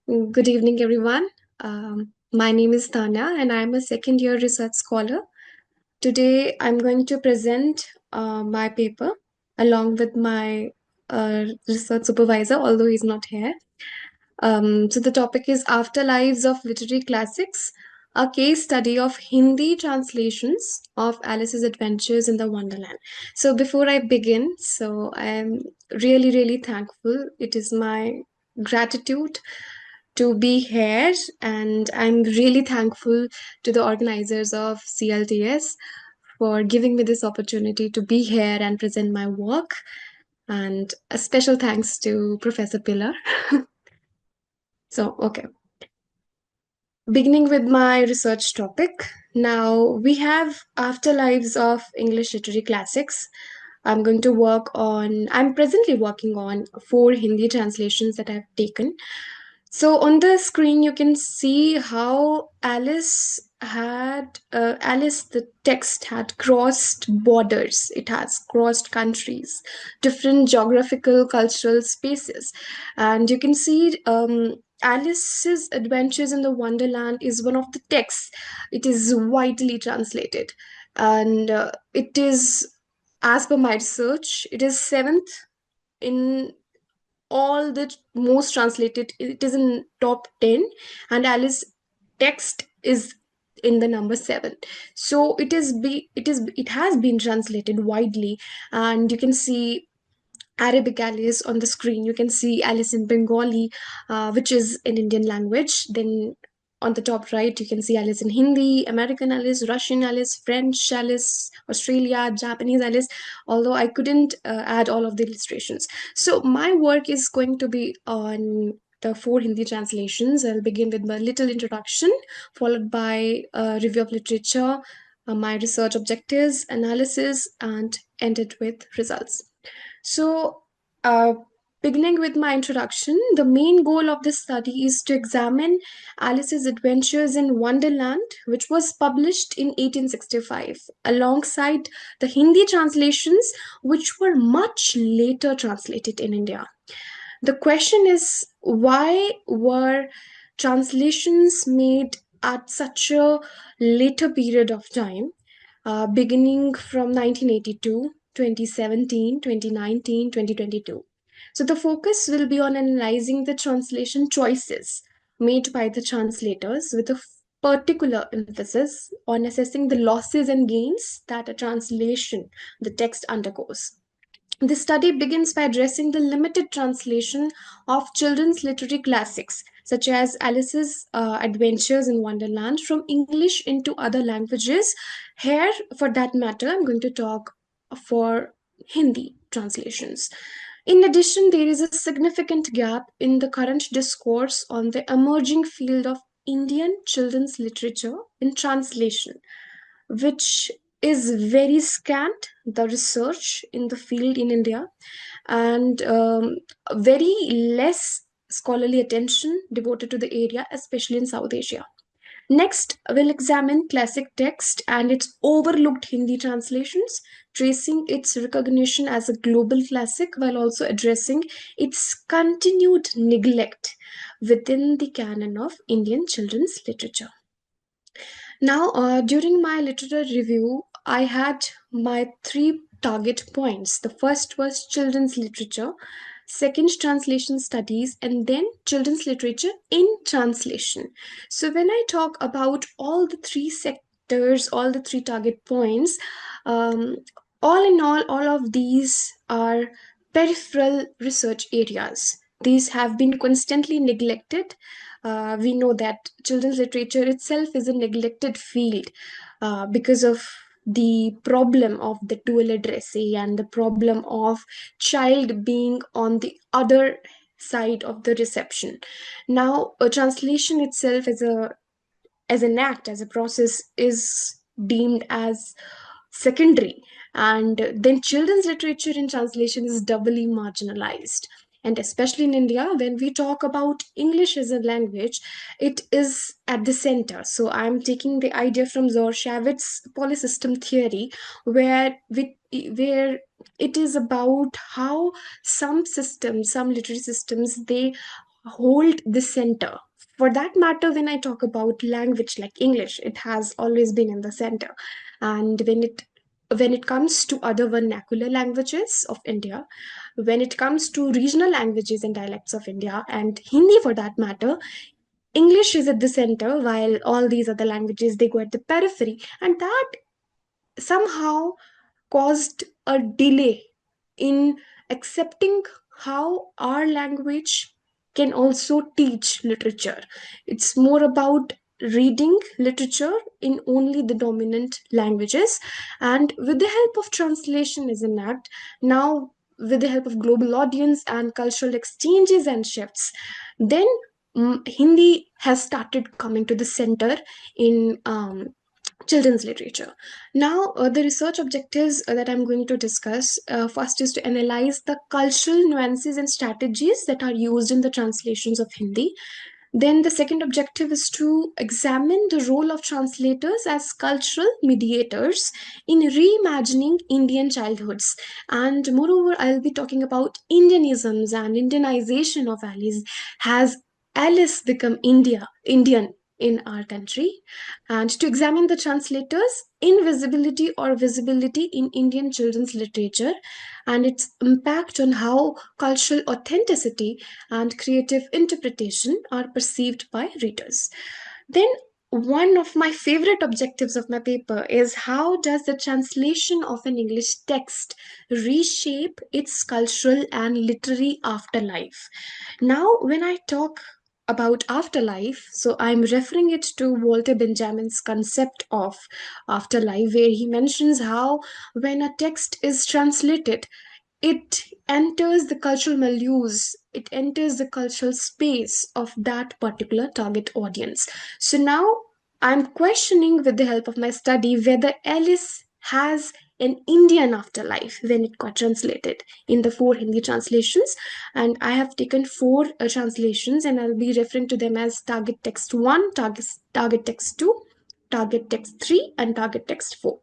Good evening, everyone. My name is Tanya, and I'm a second year research scholar. Today, I'm going to present my paper along with my research supervisor, although he's not here. So, the topic is Afterlives of Literary Classics, a case study of Hindi translations of Alice's Adventures in the Wonderland. So, before I begin, I am really thankful. It is my gratitude to be here, and I'm really thankful to the organizers of CLTS for giving me this opportunity to be here and present my work. And a special thanks to Professor Pillar. Okay, beginning with my research topic. Now we have Afterlives of English Literary Classics. I'm presently working on four Hindi translations that I've taken. So on the screen, you can see how Alice, the text had crossed borders. It has crossed countries, different geographical, cultural spaces. And you can see Alice's Adventures in the Wonderland is one of the texts. It is widely translated. And it is, as per my research, it is seventh in all the most translated. It is in top 10, and Alice text is in the number 7. So it has been translated widely, and you can see Arabic Alice on the screen. You can see Alice in Bengali, which is an Indian language. Then on the top right, you can see Alice in Hindi, American Alice, Russian Alice, French Alice, Australia, Japanese Alice, although I couldn't add all of the illustrations. So my work is going to be on the four Hindi translations. I'll begin with my little introduction, followed by a review of literature, my research objectives, analysis, and end it with results. So, uh, beginning with my introduction, the main goal of this study is to examine Alice's Adventures in Wonderland, which was published in 1865, alongside the Hindi translations, which were much later translated in India. The question is, why were translations made at such a later period of time, beginning from 1982, 2017, 2019, 2022? So the focus will be on analyzing the translation choices made by the translators with a particular emphasis on assessing the losses and gains that a translation, the text undergoes. The study begins by addressing the limited translation of children's literary classics, such as Alice's Adventures in Wonderland, from English into other languages. Here, for that matter, I'm going to talk for Hindi translations. In addition, there is a significant gap in the current discourse on the emerging field of Indian children's literature in translation, which is very scant, the research in the field in India, and very less scholarly attention devoted to the area, especially in South Asia. Next, we'll examine classic text and its overlooked Hindi translations, tracing its recognition as a global classic while also addressing its continued neglect within the canon of Indian children's literature. Now, during my literature review, I had my three target points. The first was children's literature, second, translation studies, and then children's literature in translation. So, when I talk about all the three sectors, all the three target points, um, all in all of these are peripheral research areas. These have been constantly neglected. We know that children's literature itself is a neglected field because of the problem of the dual addressee and the problem of child being on the other side of the reception. Now, a translation itself as an act, as a process, is deemed as secondary, and then children's literature in translation is doubly marginalized. And especially in India, when we talk about English as a language, it is at the center. So I'm taking the idea from Zorshavitz's polysystem theory, where it is about how some systems, some literary systems, they hold the center. For that matter, when I talk about language like English, it has always been in the center. And when it comes to other vernacular languages of India, when it comes to regional languages and dialects of India, and Hindi for that matter, English is at the center, while all these other languages they go at the periphery, and that somehow caused a delay in accepting how our language can also teach literature. It's more about reading literature in only the dominant languages, and with the help of translation is an act now, with the help of global audience and cultural exchanges and shifts, then Hindi has started coming to the center in children's literature. Now, the research objectives that I'm going to discuss first is to analyze the cultural nuances and strategies that are used in the translations of Hindi. Then, the second objective is to examine the role of translators as cultural mediators in reimagining Indian childhoods. And moreover, I'll be talking about Indianisms and Indianization of Alice. Has Alice become Indian in our country? And to examine the translators' invisibility or visibility in Indian children's literature and its impact on how cultural authenticity and creative interpretation are perceived by readers. Then, one of my favorite objectives of my paper is how does the translation of an English text reshape its cultural and literary afterlife? Now, when I talk about afterlife, so I'm referring it to Walter Benjamin's concept of afterlife, where he mentions how when a text is translated, it enters the cultural milieus, it enters the cultural space of that particular target audience. So now I'm questioning, with the help of my study, whether Alice has an Indian afterlife when it got translated in the four Hindi translations. And I have taken four translations, and I'll be referring to them as target text 1, target text 2, target text 3, and target text 4.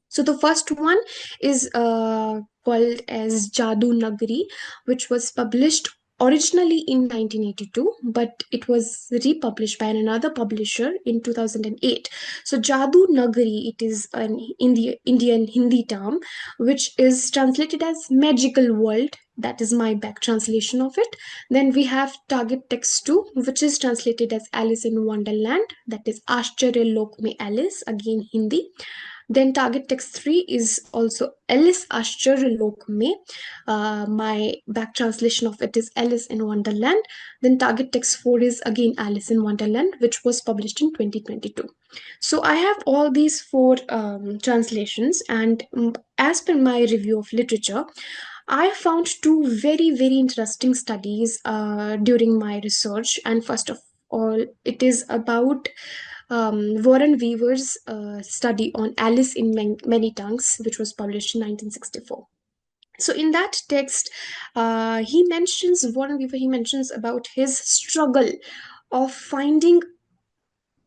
So the first one is called as Jadu Nagari, which was published originally in 1982, but it was republished by another publisher in 2008. So Jadu Nagari, it is an Indian Hindi term, which is translated as magical world. That is my back translation of it. Then we have target text 2, which is translated as Alice in Wonderland. That is Ashcharya Lok Mein Alice, again Hindi. Then target text 3 is also Alice Ashcharya Lok Mein. My back translation of it is Alice in Wonderland. Then target text 4 is again Alice in Wonderland, which was published in 2022. So I have all these four translations, and as per my review of literature, I found two very, very interesting studies during my research. And first of all, it is about Warren Weaver's study on Alice in Many Tongues, which was published in 1964. So in that text, Warren Weaver, he mentions about his struggle of finding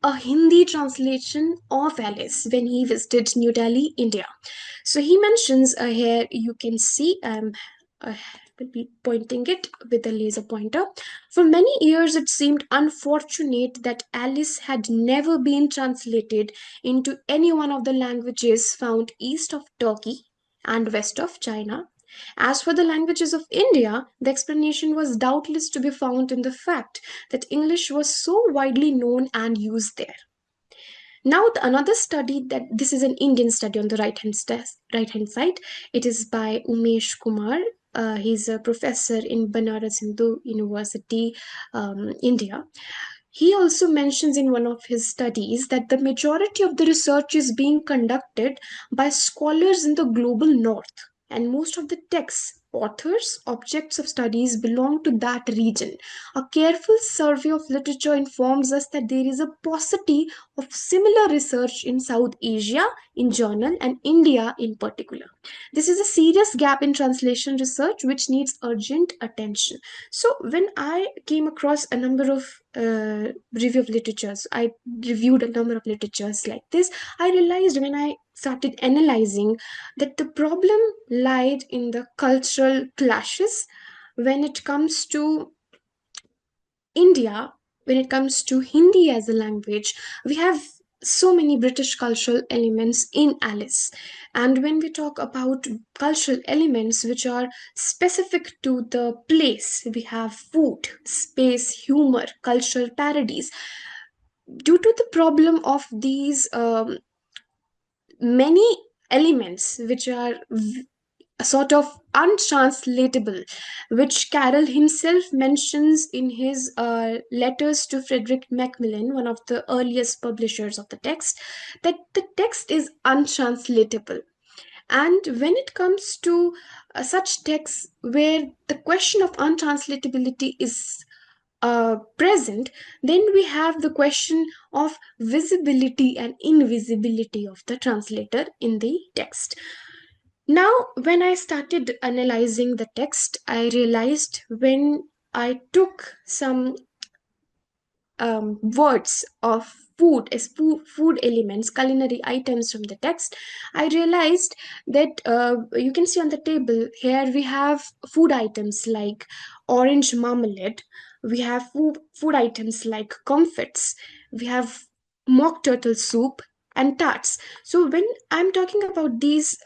a Hindi translation of Alice when he visited New Delhi, India. So he mentions here, you can see, I will be pointing it with a laser pointer. For many years, it seemed unfortunate that Alice had never been translated into any one of the languages found east of Turkey and west of China. As for the languages of India, the explanation was doubtless to be found in the fact that English was so widely known and used there. Now, another study, that this is an Indian study on the right hand side. It is by Umesh Kumar. He's a professor in Banaras Hindu University, India. He also mentions in one of his studies that the majority of the research is being conducted by scholars in the global north, and most of the texts, authors, objects of studies belong to that region. A careful survey of literature informs us that there is a paucity of similar research in South Asia in general and India in particular. This is a serious gap in translation research which needs urgent attention. So when I came across a number of review of literatures, I reviewed a number of literatures like this, I realized when I started analyzing that the problem lied in the cultural clashes when it comes to India, when it comes to Hindi as a language, we have so many British cultural elements in Alice. And when we talk about cultural elements which are specific to the place, we have food, space, humor, cultural parodies. Due to the problem of these many elements which are a sort of untranslatable, which Carroll himself mentions in his letters to Frederick Macmillan, one of the earliest publishers of the text, that the text is untranslatable. And when it comes to such texts where the question of untranslatability is present, then we have the question of visibility and invisibility of the translator in the text. Now, when I started analyzing the text, I realized when I took some words of food as food elements, culinary items from the text, I realized that you can see on the table here we have food items like orange marmalade, we have food items like comfits, we have mock turtle soup and tarts. So when I'm talking about these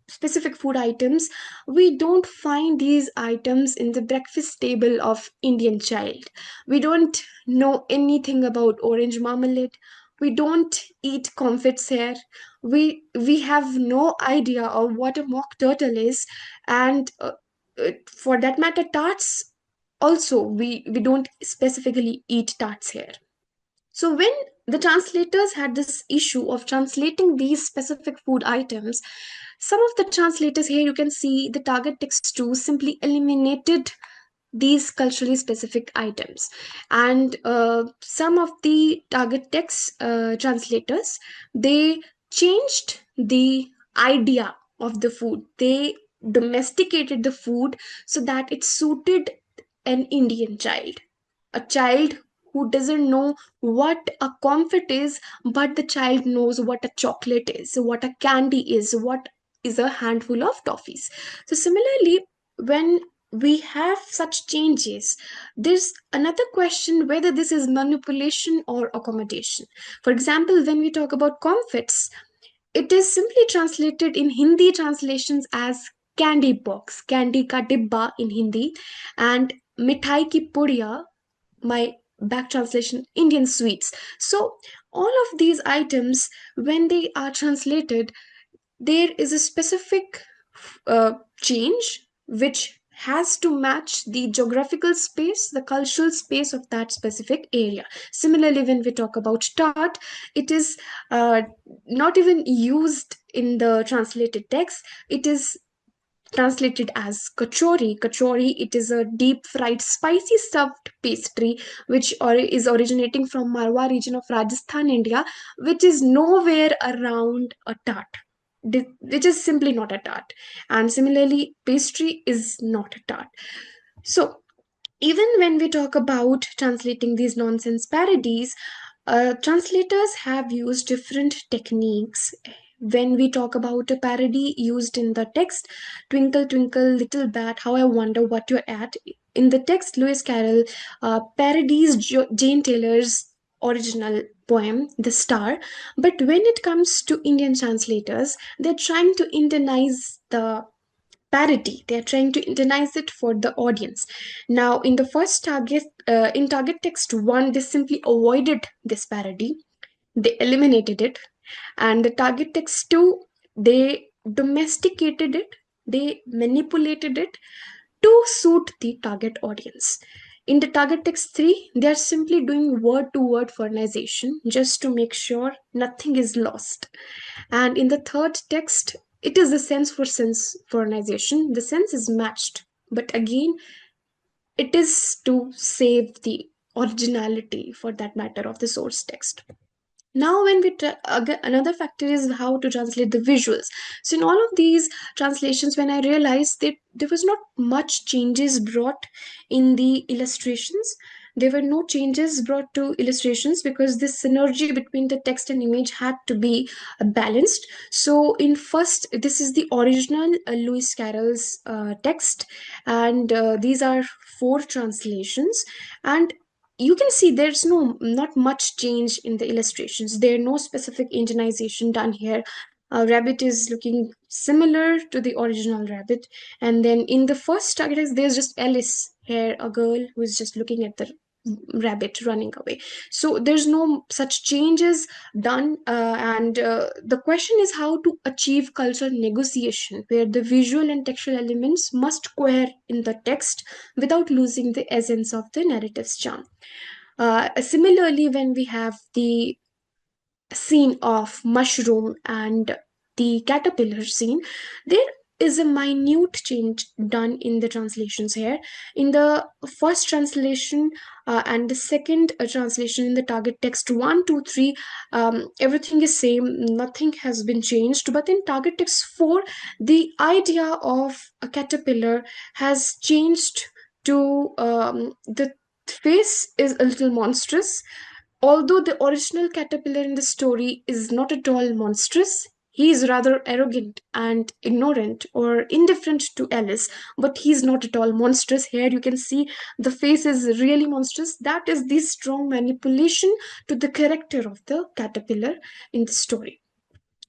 specific food items, we don't find these items in the breakfast table of Indian child. We don't know anything about orange marmalade. We don't eat comfits here. We have no idea of what a mock turtle is, and for that matter, tarts. Also, we don't specifically eat tarts here. So when the translators had this issue of translating these specific food items, some of the translators here you can see the target text 2 simply eliminated these culturally specific items, and some of the target text translators, they changed the idea of the food, they domesticated the food so that it suited an Indian child, a child who doesn't know what a comfort is, but the child knows what a chocolate is, what a candy is, what is a handful of toffees. So similarly, when we have such changes, there's another question whether this is manipulation or accommodation. For example, when we talk about comfits, it is simply translated in Hindi translations as candy box, candy ka dibba in Hindi, and mithai ki pudiya, my back translation, Indian sweets. So all of these items, when they are translated, there is a specific change which has to match the geographical space, the cultural space of that specific area. Similarly, when we talk about tart, it is not even used in the translated text, it is translated as kachori. Kachori, it is a deep fried, spicy stuffed pastry which is originating from Marwa region of Rajasthan, India, which is nowhere around a tart. Which is simply not a tart. And similarly, pastry is not a tart. So even when we talk about translating these nonsense parodies, translators have used different techniques. When we talk about a parody used in the text, Twinkle, Twinkle, Little Bat, How I Wonder What You're At, in the text, Lewis Carroll parodies Jane Taylor's original poem, The Star. But when it comes to Indian translators, they're trying to Indianize the parody, they are trying to internalize it for the audience. Now in the first target, in target text 1, they simply avoided this parody, they eliminated it. And the target text 2, they domesticated it, they manipulated it to suit the target audience. In the target text 3, they are simply doing word to word foreignization just to make sure nothing is lost. And in the third text, it is the sense for sense foreignization. The sense is matched, but again, it is to save the originality for that matter of the source text. Now when again, another factor is how to translate the visuals. So in all of these translations, when I realized that there was not much changes brought in the illustrations, there were no changes brought to illustrations because this synergy between the text and image had to be balanced. So in first, this is the original Lewis Carroll's text, and these are four translations. And you can see there's not much change in the illustrations. There no specific Indianization done here. Rabbit is looking similar to the original rabbit, and then in the first target there's just Alice here, a girl who is just looking at the rabbit running away. So there's no such changes done, and the question is how to achieve cultural negotiation where the visual and textual elements must cohere in the text without losing the essence of the narrative's charm. Similarly, when we have the scene of mushroom and the caterpillar scene, there is a minute change done in the translations here. In the first translation and the second translation in the target text 1, 2, 3, everything is same, nothing has been changed. But in target text 4, the idea of a caterpillar has changed to the face is a little monstrous. Although the original caterpillar in the story is not at all monstrous, he is rather arrogant and ignorant or indifferent to Alice, but he's not at all monstrous. Here you can see the face is really monstrous. That is the strong manipulation to the character of the caterpillar in the story.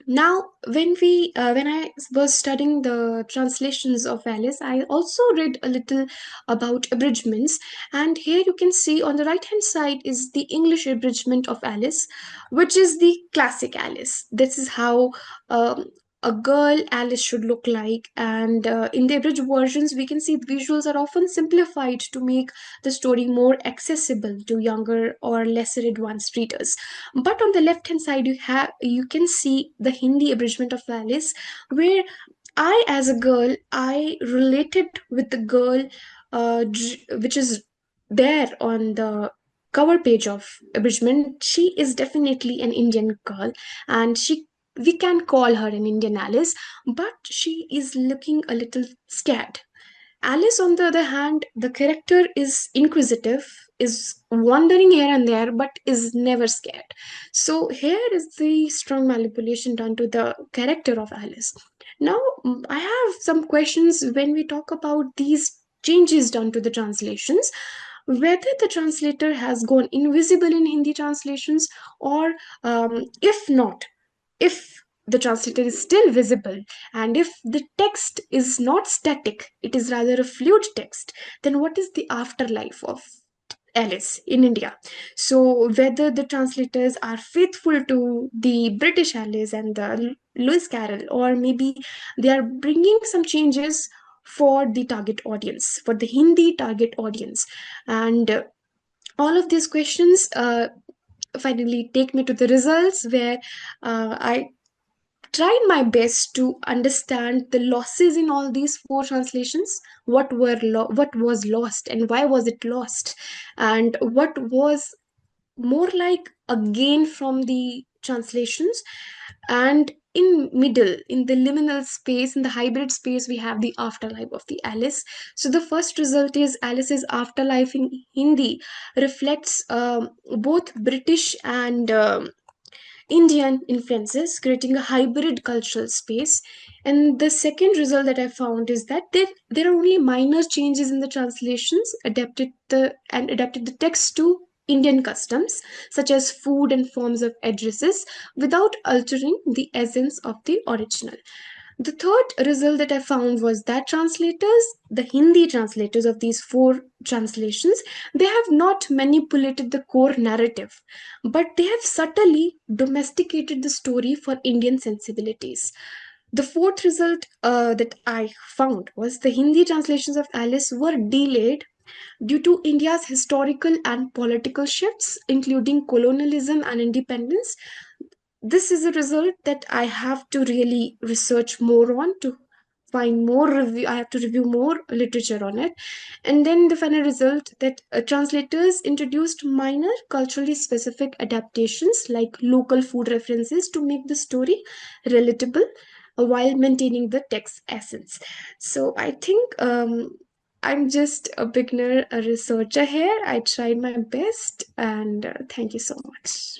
Now, when I was studying the translations of Alice, I also read a little about abridgments, and here you can see on the right hand side is the English abridgment of Alice, which is the classic Alice. This is how a girl Alice should look like, and in the abridged versions, we can see the visuals are often simplified to make the story more accessible to younger or lesser advanced readers. But on the left hand side, you can see the Hindi abridgment of Alice, where I, as a girl, I related with the girl, which is there on the cover page of abridgment. She is definitely an Indian girl, and we can call her an Indian Alice, but she is looking a little scared. Alice, on the other hand, the character is inquisitive, is wandering here and there, but is never scared. So, here is the strong manipulation done to the character of Alice. Now, I have some questions when we talk about these changes done to the translations. Whether the translator has gone invisible in Hindi translations, or if not, if the translator is still visible, and if the text is not static, it is rather a fluid text, then what is the afterlife of Alice in India? So, whether the translators are faithful to the British Alice and the Lewis Carroll, or maybe they are bringing some changes for the target audience, for the Hindi target audience. And all of these questions finally take me to the results where I tried my best to understand the losses in all these four translations. What was lost and why was it lost, and what was more like a gain from the translations. And in middle, in the liminal space, in the hybrid space, we have the afterlife of the Alice. So the first result is Alice's afterlife in Hindi reflects both British and Indian influences, creating a hybrid cultural space. And the second result that I found is that there are only minor changes in the translations, adapted the text to Indian customs, such as food and forms of addresses, without altering the essence of the original. The third result that I found was that translators, the Hindi translators of these four translations, they have not manipulated the core narrative, but they have subtly domesticated the story for Indian sensibilities. The fourth result that I found was the Hindi translations of Alice were delayed due to India's historical and political shifts, including colonialism and independence. This is a result that I have to really research more on to find more review. I have to review more literature on it. And then the final result that translators introduced minor culturally specific adaptations like local food references to make the story relatable while maintaining the text essence. So I think I'm just a beginner, a researcher here. I tried my best, and thank you so much.